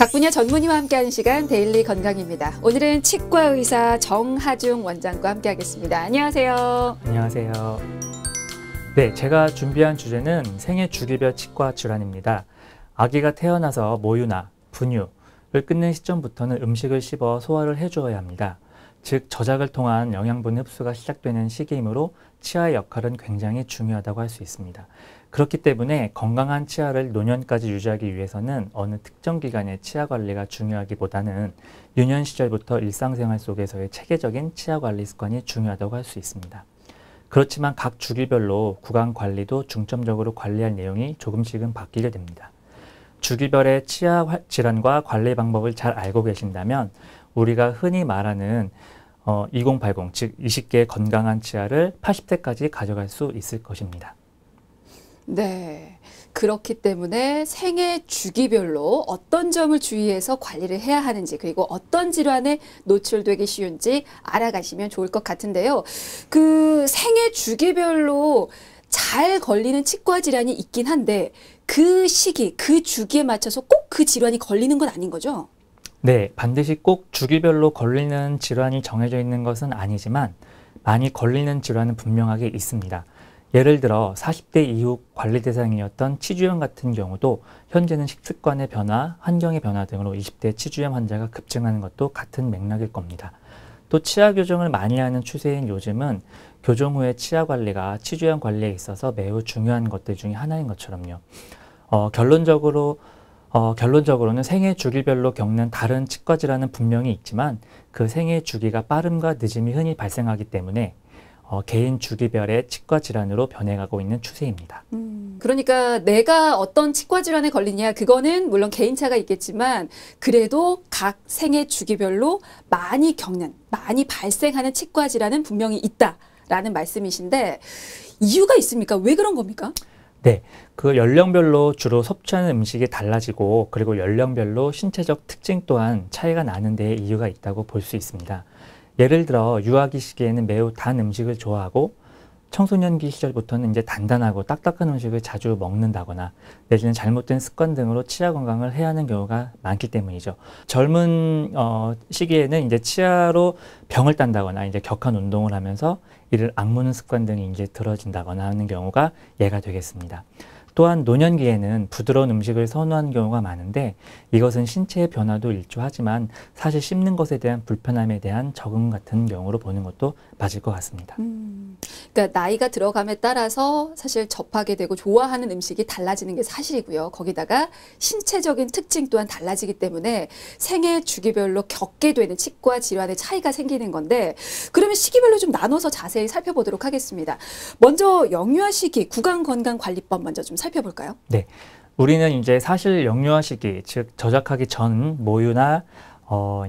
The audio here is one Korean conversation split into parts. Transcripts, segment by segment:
각 분야 전문의와 함께하는 시간 데일리 건강입니다. 오늘은 치과 의사 정하중 원장과 함께하겠습니다. 안녕하세요. 안녕하세요. 네, 제가 준비한 주제는 생애 주기별 치과 질환입니다. 아기가 태어나서 모유나 분유를 끊는 시점부터는 음식을 씹어 소화를 해주어야 합니다. 즉, 저작을 통한 영양분 흡수가 시작되는 시기이므로 치아의 역할은 굉장히 중요하다고 할 수 있습니다. 그렇기 때문에 건강한 치아를 노년까지 유지하기 위해서는 어느 특정 기간의 치아 관리가 중요하기보다는 유년 시절부터 일상생활 속에서의 체계적인 치아 관리 습관이 중요하다고 할 수 있습니다. 그렇지만 각 주기별로 구강 관리도 중점적으로 관리할 내용이 조금씩은 바뀌게 됩니다. 주기별의 치아 질환과 관리 방법을 잘 알고 계신다면 우리가 흔히 말하는 2080, 즉 20개의 건강한 치아를 80대까지 가져갈 수 있을 것입니다. 네, 그렇기 때문에 생애 주기별로 어떤 점을 주의해서 관리를 해야 하는지, 그리고 어떤 질환에 노출되기 쉬운지 알아가시면 좋을 것 같은데요. 그 생애 주기별로 잘 걸리는 치과 질환이 있긴 한데 그 시기, 그 주기에 맞춰서 꼭 그 질환이 걸리는 건 아닌 거죠? 네, 반드시 꼭 주기별로 걸리는 질환이 정해져 있는 것은 아니지만 많이 걸리는 질환은 분명하게 있습니다. 예를 들어 40대 이후 관리 대상이었던 치주염 같은 경우도 현재는 식습관의 변화, 환경의 변화 등으로 20대 치주염 환자가 급증하는 것도 같은 맥락일 겁니다. 또 치아 교정을 많이 하는 추세인 요즘은 교정 후의 치아 관리가 치주염 관리에 있어서 매우 중요한 것들 중에 하나인 것처럼요. 결론적으로는 생애 주기별로 겪는 다른 치과 질환은 분명히 있지만 그 생애 주기가 빠름과 늦음이 흔히 발생하기 때문에 개인 주기별의 치과 질환으로 변해가고 있는 추세입니다. 그러니까 내가 어떤 치과 질환에 걸리냐, 그거는 물론 개인차가 있겠지만 그래도 각 생애 주기별로 많이 겪는, 많이 발생하는 치과 질환은 분명히 있다라는 말씀이신데 이유가 있습니까? 왜 그런 겁니까? 네, 그 연령별로 주로 섭취하는 음식이 달라지고 그리고 연령별로 신체적 특징 또한 차이가 나는 데 이유가 있다고 볼 수 있습니다. 예를 들어 유아기 시기에는 매우 단 음식을 좋아하고 청소년기 시절부터는 이제 단단하고 딱딱한 음식을 자주 먹는다거나 내지는 잘못된 습관 등으로 치아 건강을 해야 하는 경우가 많기 때문이죠. 젊은 시기에는 이제 치아로 병을 딴다거나 이제 격한 운동을 하면서 이를 악무는 습관 등이 이제 들어진다거나 하는 경우가 예가 되겠습니다. 또한 노년기에는 부드러운 음식을 선호하는 경우가 많은데 이것은 신체의 변화도 일조하지만 사실 씹는 것에 대한 불편함에 대한 적응 같은 경우로 보는 것도 맞을 것 같습니다. 그러니까 나이가 들어감에 따라서 사실 접하게 되고 좋아하는 음식이 달라지는 게 사실이고요. 거기다가 신체적인 특징 또한 달라지기 때문에 생애 주기별로 겪게 되는 치과 질환의 차이가 생기는 건데 그러면 시기별로 좀 나눠서 자세히 살펴보도록 하겠습니다. 먼저 영유아 시기 구강건강관리법 먼저 좀 살펴볼까요? 네, 우리는 이제 사실 영유아 시기, 즉 저작하기 전 모유나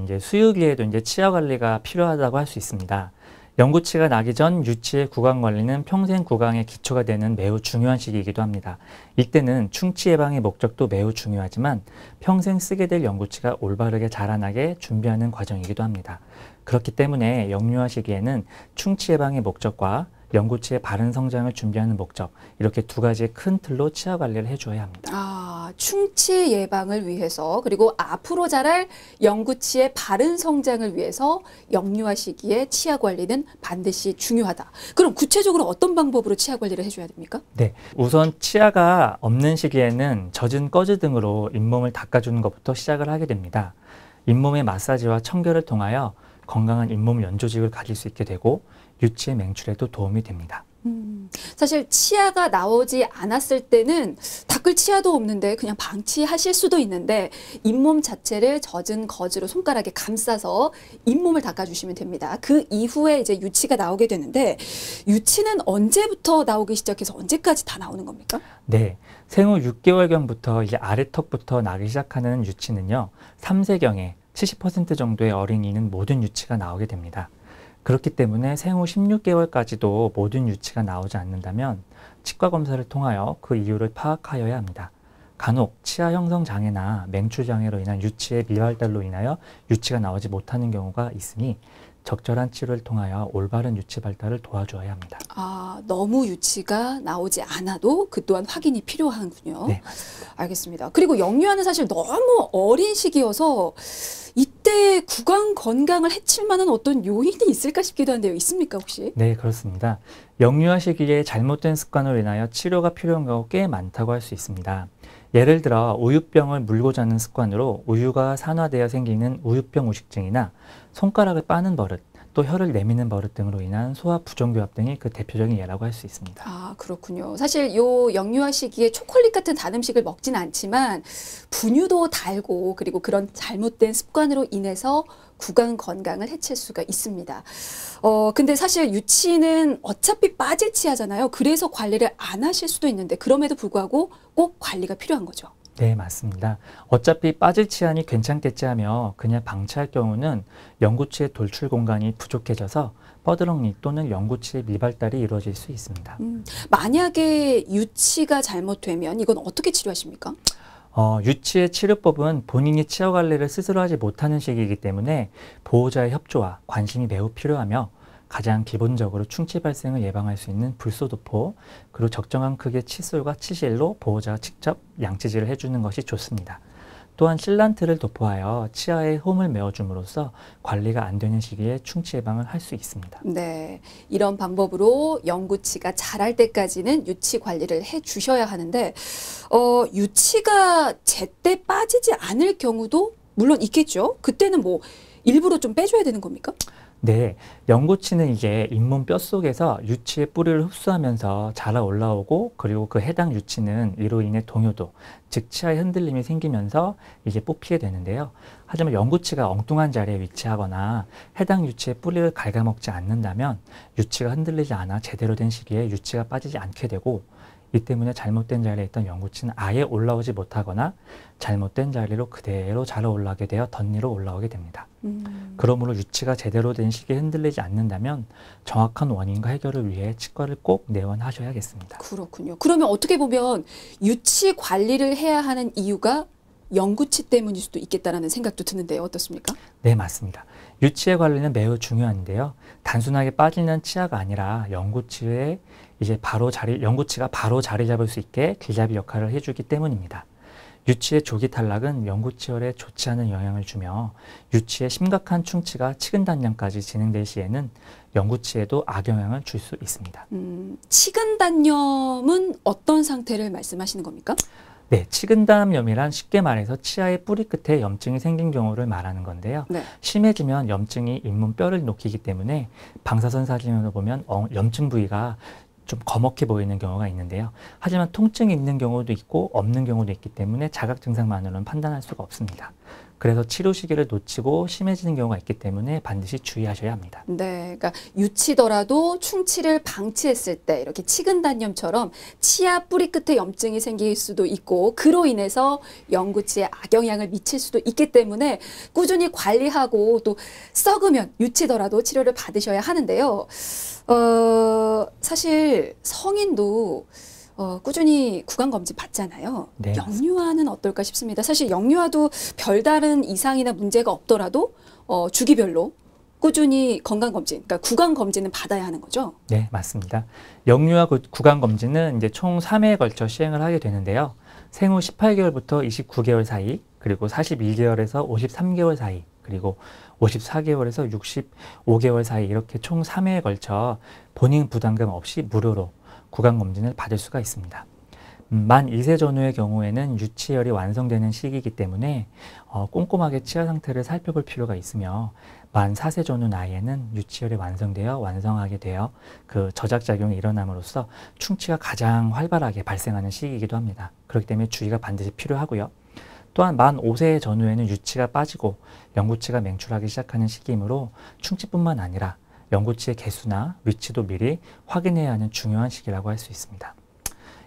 이제 수유기에도 이제 치아 관리가 필요하다고 할 수 있습니다. 영구치가 나기 전 유치의 구강 관리는 평생 구강의 기초가 되는 매우 중요한 시기이기도 합니다. 이때는 충치 예방의 목적도 매우 중요하지만 평생 쓰게 될 영구치가 올바르게 자라나게 준비하는 과정이기도 합니다. 그렇기 때문에 영유아 시기에는 충치 예방의 목적과 영구치의 바른 성장을 준비하는 목적, 이렇게 두 가지의 큰 틀로 치아 관리를 해줘야 합니다. 충치 예방을 위해서 그리고 앞으로 자랄 영구치의 바른 성장을 위해서 영유아 시기에 치아 관리는 반드시 중요하다. 그럼 구체적으로 어떤 방법으로 치아 관리를 해줘야 됩니까? 네, 우선 치아가 없는 시기에는 젖은 꺼즈 등으로 잇몸을 닦아주는 것부터 시작을 하게 됩니다. 잇몸의 마사지와 청결을 통하여 건강한 잇몸 연조직을 가질 수 있게 되고 유치의 맹출에도 도움이 됩니다. 사실 치아가 나오지 않았을 때는 닦을 치아도 없는데 그냥 방치하실 수도 있는데 잇몸 자체를 젖은 거즈로 손가락에 감싸서 잇몸을 닦아주시면 됩니다. 그 이후에 이제 유치가 나오게 되는데 유치는 언제부터 나오기 시작해서 언제까지 다 나오는 겁니까? 네, 생후 6개월경부터 이제 아래턱부터 나기 시작하는 유치는요, 3세경에 70% 정도의 어린이는 모든 유치가 나오게 됩니다. 그렇기 때문에 생후 16개월까지도 모든 유치가 나오지 않는다면 치과 검사를 통하여 그 이유를 파악하여야 합니다. 간혹 치아 형성 장애나 맹출 장애로 인한 유치의 미발달로 인하여 유치가 나오지 못하는 경우가 있으니 적절한 치료를 통하여 올바른 유치 발달을 도와줘야 합니다. 아, 너무 유치가 나오지 않아도 그 또한 확인이 필요하군요. 네. 알겠습니다. 그리고 영유아는 사실 너무 어린 시기여서 이때 구강 건강을 해칠 만한 어떤 요인이 있을까 싶기도 한데요. 있습니까, 혹시? 네, 그렇습니다. 영유아 시기에 잘못된 습관으로 인하여 치료가 필요한 경우 꽤 많다고 할 수 있습니다. 예를 들어 우유병을 물고 자는 습관으로 우유가 산화되어 생기는 우유병 우식증이나 손가락을 빠는 버릇, 또 혀를 내미는 버릇 등으로 인한 소화 부정교합 등이 그 대표적인 예라고 할 수 있습니다. 아, 그렇군요. 사실 요 영유아 시기에 초콜릿 같은 단 음식을 먹진 않지만 분유도 달고 그리고 그런 잘못된 습관으로 인해서 구강 건강을 해칠 수가 있습니다. 근데 사실 유치는 어차피 빠질 치아잖아요. 그래서 관리를 안 하실 수도 있는데 그럼에도 불구하고 꼭 관리가 필요한 거죠. 네, 맞습니다. 어차피 빠질 치안이 괜찮겠지 하며 그냥 방치할 경우는 영구치의 돌출 공간이 부족해져서 뻐드렁니 또는 영구치의 미발달이 이루어질 수 있습니다. 만약에 유치가 잘못되면 이건 어떻게 치료하십니까? 유치의 치료법은 본인이 치아 관리를 스스로 하지 못하는 시기이기 때문에 보호자의 협조와 관심이 매우 필요하며 가장 기본적으로 충치 발생을 예방할 수 있는 불소도포, 그리고 적정한 크기의 칫솔과 치실로 보호자가 직접 양치질을 해주는 것이 좋습니다. 또한 실란트를 도포하여 치아에 홈을 메워줌으로써 관리가 안 되는 시기에 충치 예방을 할 수 있습니다. 네, 이런 방법으로 영구치가 자랄 때까지는 유치 관리를 해 주셔야 하는데 유치가 제때 빠지지 않을 경우도 물론 있겠죠. 그때는 뭐 일부러 좀 빼줘야 되는 겁니까? 네, 영구치는 이게 잇몸 뼛속에서 유치의 뿌리를 흡수하면서 자라 올라오고 그리고 그 해당 유치는 이로 인해 동요도, 즉 치아의 흔들림이 생기면서 이게 뽑히게 되는데요. 하지만 영구치가 엉뚱한 자리에 위치하거나 해당 유치의 뿌리를 갉아먹지 않는다면 유치가 흔들리지 않아 제대로 된 시기에 유치가 빠지지 않게 되고 이 때문에 잘못된 자리에 있던 영구치는 아예 올라오지 못하거나 잘못된 자리로 그대로 자라 올라오게 되어 덧니로 올라오게 됩니다. 그러므로 유치가 제대로 된 시기에 흔들리지 않는다면 정확한 원인과 해결을 위해 치과를 꼭 내원하셔야겠습니다. 그렇군요. 그러면 어떻게 보면 유치 관리를 해야 하는 이유가 영구치 때문일 수도 있겠다라는 생각도 드는데요. 어떻습니까? 네, 맞습니다. 유치의 관리는 매우 중요한데요. 단순하게 빠지는 치아가 아니라 영구치가 바로 자리 잡을 수 있게 길잡이 역할을 해주기 때문입니다. 유치의 조기 탈락은 영구치열에 좋지 않은 영향을 주며 유치의 심각한 충치가 치근단념까지 진행될 시에는 영구치에도 악영향을 줄 수 있습니다. 치근단념은 어떤 상태를 말씀하시는 겁니까? 네, 치근단염이란 쉽게 말해서 치아의 뿌리 끝에 염증이 생긴 경우를 말하는 건데요. 네. 심해지면 염증이 잇몸 뼈를 녹이기 때문에 방사선 사진으로 보면 염증 부위가 좀 거먹해 보이는 경우가 있는데요. 하지만 통증이 있는 경우도 있고 없는 경우도 있기 때문에 자각 증상만으로는 판단할 수가 없습니다. 그래서 치료 시기를 놓치고 심해지는 경우가 있기 때문에 반드시 주의하셔야 합니다. 네, 그러니까 유치더라도 충치를 방치했을 때 이렇게 치근단염처럼 치아 뿌리 끝에 염증이 생길 수도 있고 그로 인해서 영구치에 악영향을 미칠 수도 있기 때문에 꾸준히 관리하고 또 썩으면 유치더라도 치료를 받으셔야 하는데요. 사실 성인도 꾸준히 구강검진 받잖아요. 네, 영유아는 어떨까 싶습니다. 사실 영유아도 별다른 이상이나 문제가 없더라도 주기별로 꾸준히 건강검진, 그러니까 구강검진은 받아야 하는 거죠? 네, 맞습니다. 영유아 구강검진은 이제 총 3회에 걸쳐 시행을 하게 되는데요. 생후 18개월부터 29개월 사이, 그리고 41개월에서 53개월 사이, 그리고 54개월에서 65개월 사이 이렇게 총 3회에 걸쳐 본인 부담금 없이 무료로 구강검진을 받을 수가 있습니다. 만 2세 전후의 경우에는 유치열이 완성되는 시기이기 때문에 꼼꼼하게 치아 상태를 살펴볼 필요가 있으며 만 4세 전후 나이에는 유치열이 완성하게 되어 그 저작작용이 일어남으로써 충치가 가장 활발하게 발생하는 시기이기도 합니다. 그렇기 때문에 주의가 반드시 필요하고요. 또한 만 5세 전후에는 유치가 빠지고 영구치가 맹출하기 시작하는 시기이므로 충치뿐만 아니라 영구치의 개수나 위치도 미리 확인해야 하는 중요한 시기라고 할 수 있습니다.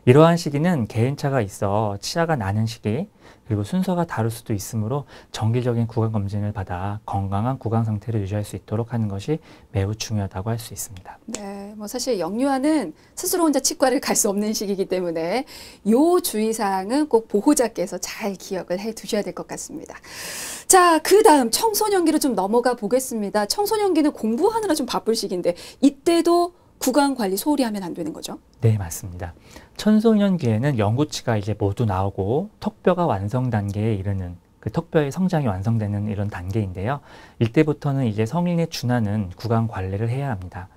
이러한 시기는 개인차가 있어 치아가 나는 시기, 그리고 순서가 다를 수도 있으므로 정기적인 구강 검진을 받아 건강한 구강 상태를 유지할 수 있도록 하는 것이 매우 중요하다고 할 수 있습니다. 네, 뭐 사실 영유아는 스스로 혼자 치과를 갈 수 없는 시기이기 때문에 요 주의사항은 꼭 보호자께서 잘 기억을 해 두셔야 될 것 같습니다. 자, 그 다음 청소년기로 좀 넘어가 보겠습니다. 청소년기는 공부하느라 좀 바쁠 시기인데 이때도 구강 관리 소홀히 하면 안 되는 거죠? 네, 맞습니다. 청소년기에는 영구치가 이제 모두 나오고 턱뼈가 완성 단계에 이르는 그 턱뼈의 성장이 완성되는 이런 단계인데요. 이때부터는 이제 성인에 준하는 구강 관리를 해야 합니다.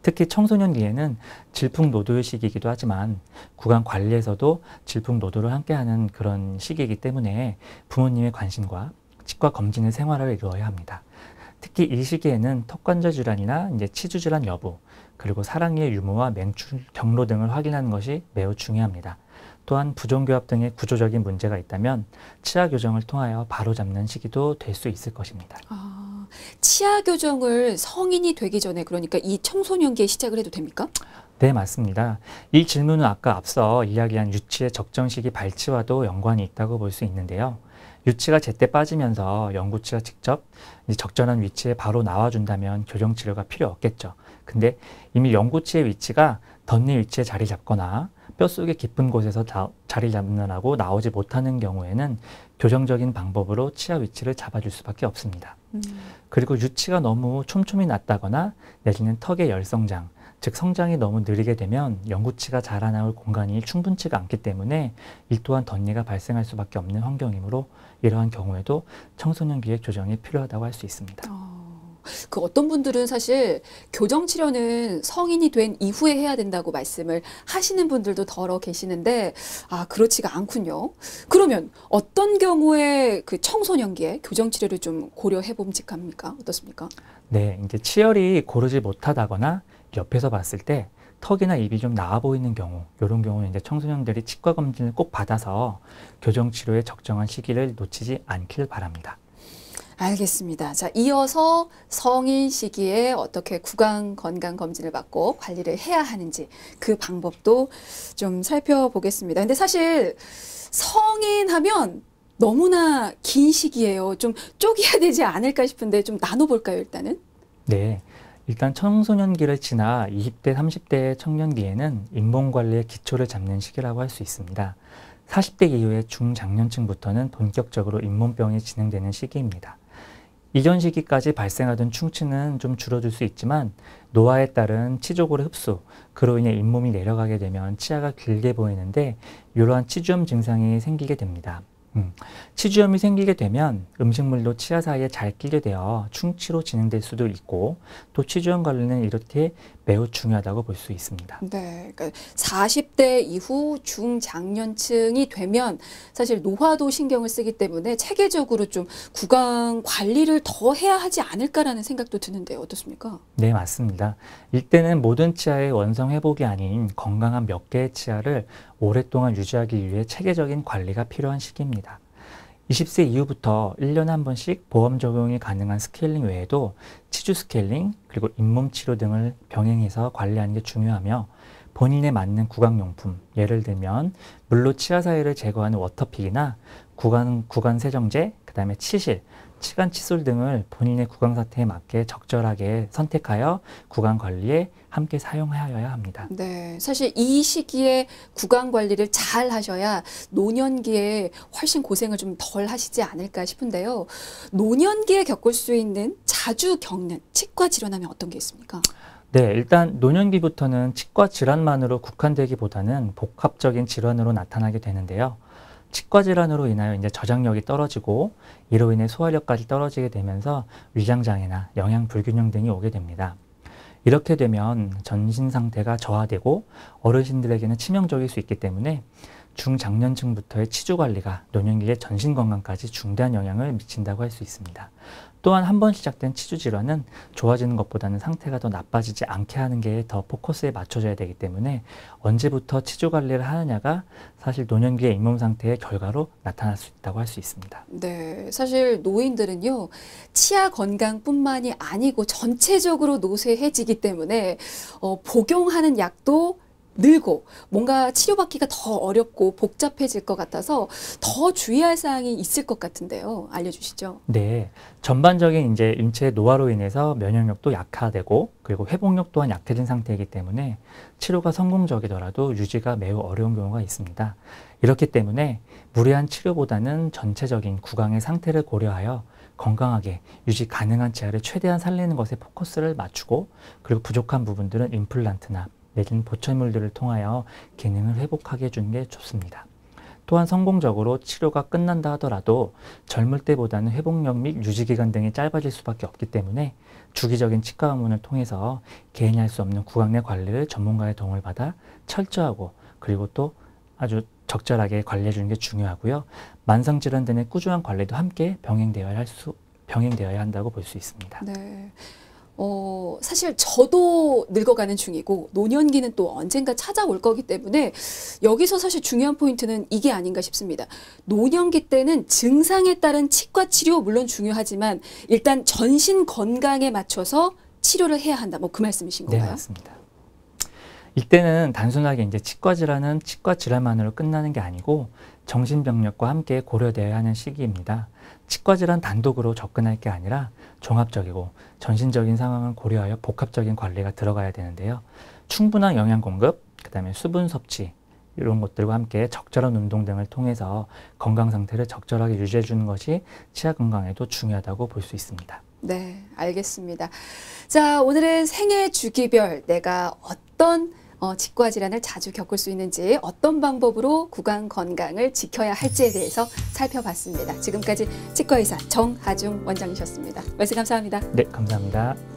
특히 청소년기에는 질풍노도의 시기이기도 하지만 구강 관리에서도 질풍노도를 함께하는 그런 시기이기 때문에 부모님의 관심과 치과 검진의 생활을 이루어야 합니다. 특히 이 시기에는 턱관절 질환이나 이제 치주 질환 여부, 그리고 사랑니의 유무와 맹출 경로 등을 확인하는 것이 매우 중요합니다. 또한 부종교합 등의 구조적인 문제가 있다면 치아 교정을 통하여 바로잡는 시기도 될 수 있을 것입니다. 아, 치아 교정을 성인이 되기 전에 그러니까 이 청소년기에 시작을 해도 됩니까? 네, 맞습니다. 이 질문은 아까 앞서 이야기한 유치의 적정 시기 발치와도 연관이 있다고 볼 수 있는데요. 유치가 제때 빠지면서 영구치가 직접 적절한 위치에 바로 나와준다면 교정 치료가 필요 없겠죠. 근데 이미 영구치의 위치가 덧니 위치에 자리 잡거나 뼛속의 깊은 곳에서 자리 잡느라고 나오지 못하는 경우에는 교정적인 방법으로 치아 위치를 잡아줄 수밖에 없습니다. 그리고 유치가 너무 촘촘히 났다거나 내지는 턱의 열성장, 즉 성장이 너무 느리게 되면 영구치가 자라나올 공간이 충분치가 않기 때문에 이 또한 덧니가 발생할 수밖에 없는 환경이므로 이러한 경우에도 청소년기의 교정이 필요하다고 할 수 있습니다. 그 어떤 분들은 사실 교정 치료는 성인이 된 이후에 해야 된다고 말씀을 하시는 분들도 더러 계시는데 그렇지가 않군요. 그러면 어떤 경우에 그 청소년기에 교정 치료를 좀 고려해 봄직합니까? 어떻습니까? 네, 이제 치열이 고르지 못하다거나 옆에서 봤을 때 턱이나 입이 좀 나와 보이는 경우, 이런 경우는 이제 청소년들이 치과 검진을 꼭 받아서 교정 치료의 적정한 시기를 놓치지 않길 바랍니다. 알겠습니다. 자, 이어서 성인 시기에 어떻게 구강 건강 검진을 받고 관리를 해야 하는지 그 방법도 좀 살펴보겠습니다. 근데 사실 성인 하면 너무나 긴 시기예요. 좀 쪼개야 되지 않을까 싶은데 좀 나눠볼까요, 일단은? 네. 일단 청소년기를 지나 20대, 30대의 청년기에는 잇몸관리의 기초를 잡는 시기라고 할 수 있습니다. 40대 이후의 중장년층부터는 본격적으로 잇몸병이 진행되는 시기입니다. 이전 시기까지 발생하던 충치는 좀 줄어들 수 있지만 노화에 따른 치조골의 흡수, 그로 인해 잇몸이 내려가게 되면 치아가 길게 보이는데 이러한 치주염 증상이 생기게 됩니다. 치주염이 생기게 되면 음식물도 치아 사이에 잘 끼게 되어 충치로 진행될 수도 있고 또 치주염 관리는 이렇게 매우 중요하다고 볼 수 있습니다. 네, 그러니까 40대 이후 중장년층이 되면 사실 노화도 신경을 쓰기 때문에 체계적으로 좀 구강 관리를 더 해야 하지 않을까라는 생각도 드는데 어떻습니까? 네, 맞습니다. 이때는 모든 치아의 원성 회복이 아닌 건강한 몇 개의 치아를 오랫동안 유지하기 위해 체계적인 관리가 필요한 시기입니다. 20세 이후부터 1년에 한 번씩 보험 적용이 가능한 스케일링 외에도 치주 스케일링, 그리고 잇몸 치료 등을 병행해서 관리하는 게 중요하며 본인에 맞는 구강용품, 예를 들면 물로 치아 사이를 제거하는 워터픽이나 구강 세정제, 그 다음에 치실, 치간 칫솔 등을 본인의 구강 상태에 맞게 적절하게 선택하여 구강 관리에 함께 사용하여야 합니다. 네, 사실 이 시기에 구강 관리를 잘 하셔야 노년기에 훨씬 고생을 좀 덜 하시지 않을까 싶은데요. 노년기에 겪을 수 있는 자주 겪는 치과 질환하면 어떤 게 있습니까? 네, 일단 노년기부터는 치과 질환만으로 국한되기보다는 복합적인 질환으로 나타나게 되는데요. 치과 질환으로 인하여 이제 저장력이 떨어지고 이로 인해 소화력까지 떨어지게 되면서 위장장애나 영양 불균형 등이 오게 됩니다. 이렇게 되면 전신 상태가 저하되고 어르신들에게는 치명적일 수 있기 때문에 중장년층부터의 치주 관리가 노년기의 전신 건강까지 중대한 영향을 미친다고 할 수 있습니다. 또한 한 번 시작된 치주 질환은 좋아지는 것보다는 상태가 더 나빠지지 않게 하는 게 더 포커스에 맞춰져야 되기 때문에 언제부터 치주 관리를 하느냐가 사실 노년기의 잇몸 상태의 결과로 나타날 수 있다고 할 수 있습니다. 네, 사실 노인들은요, 치아 건강뿐만이 아니고 전체적으로 노쇠해지기 때문에 복용하는 약도 늘고 뭔가 치료받기가 더 어렵고 복잡해질 것 같아서 더 주의할 사항이 있을 것 같은데요. 알려주시죠. 네, 전반적인 이제 인체 노화로 인해서 면역력도 약화되고 그리고 회복력 또한 약해진 상태이기 때문에 치료가 성공적이더라도 유지가 매우 어려운 경우가 있습니다. 이렇기 때문에 무리한 치료보다는 전체적인 구강의 상태를 고려하여 건강하게 유지 가능한 치아를 최대한 살리는 것에 포커스를 맞추고 그리고 부족한 부분들은 임플란트나 내지는 보철물들을 통하여 기능을 회복하게 해주는 게 좋습니다. 또한 성공적으로 치료가 끝난다 하더라도 젊을 때보다는 회복력 및 유지기간 등이 짧아질 수밖에 없기 때문에 주기적인 치과 방문을 통해서 개인이 할 수 없는 구강 내 관리를 전문가의 도움을 받아 철저하고 그리고 또 아주 적절하게 관리해 주는 게 중요하고요. 만성질환 등의 꾸준한 관리도 함께 병행되어야 한다고 볼 수 있습니다. 네. 사실 저도 늙어가는 중이고 노년기는 또 언젠가 찾아올 거기 때문에 여기서 사실 중요한 포인트는 이게 아닌가 싶습니다. 노년기 때는 증상에 따른 치과 치료 물론 중요하지만 일단 전신 건강에 맞춰서 치료를 해야 한다. 뭐 그 말씀이신 건가요? 네, 맞습니다. 이때는 단순하게 이제 치과 질환은 치과 질환만으로 끝나는 게 아니고 정신병력과 함께 고려되어야 하는 시기입니다. 치과 질환 단독으로 접근할 게 아니라 종합적이고 전신적인 상황을 고려하여 복합적인 관리가 들어가야 되는데요. 충분한 영양 공급, 그다음에 수분 섭취 이런 것들과 함께 적절한 운동 등을 통해서 건강 상태를 적절하게 유지해 주는 것이 치아 건강에도 중요하다고 볼 수 있습니다. 네, 알겠습니다. 자, 오늘은 생애 주기별 내가 어떤 치과 질환을 자주 겪을 수 있는지 어떤 방법으로 구강 건강을 지켜야 할지에 대해서 살펴봤습니다. 지금까지 치과의사 정하중 원장이셨습니다. 말씀 감사합니다. 네, 감사합니다.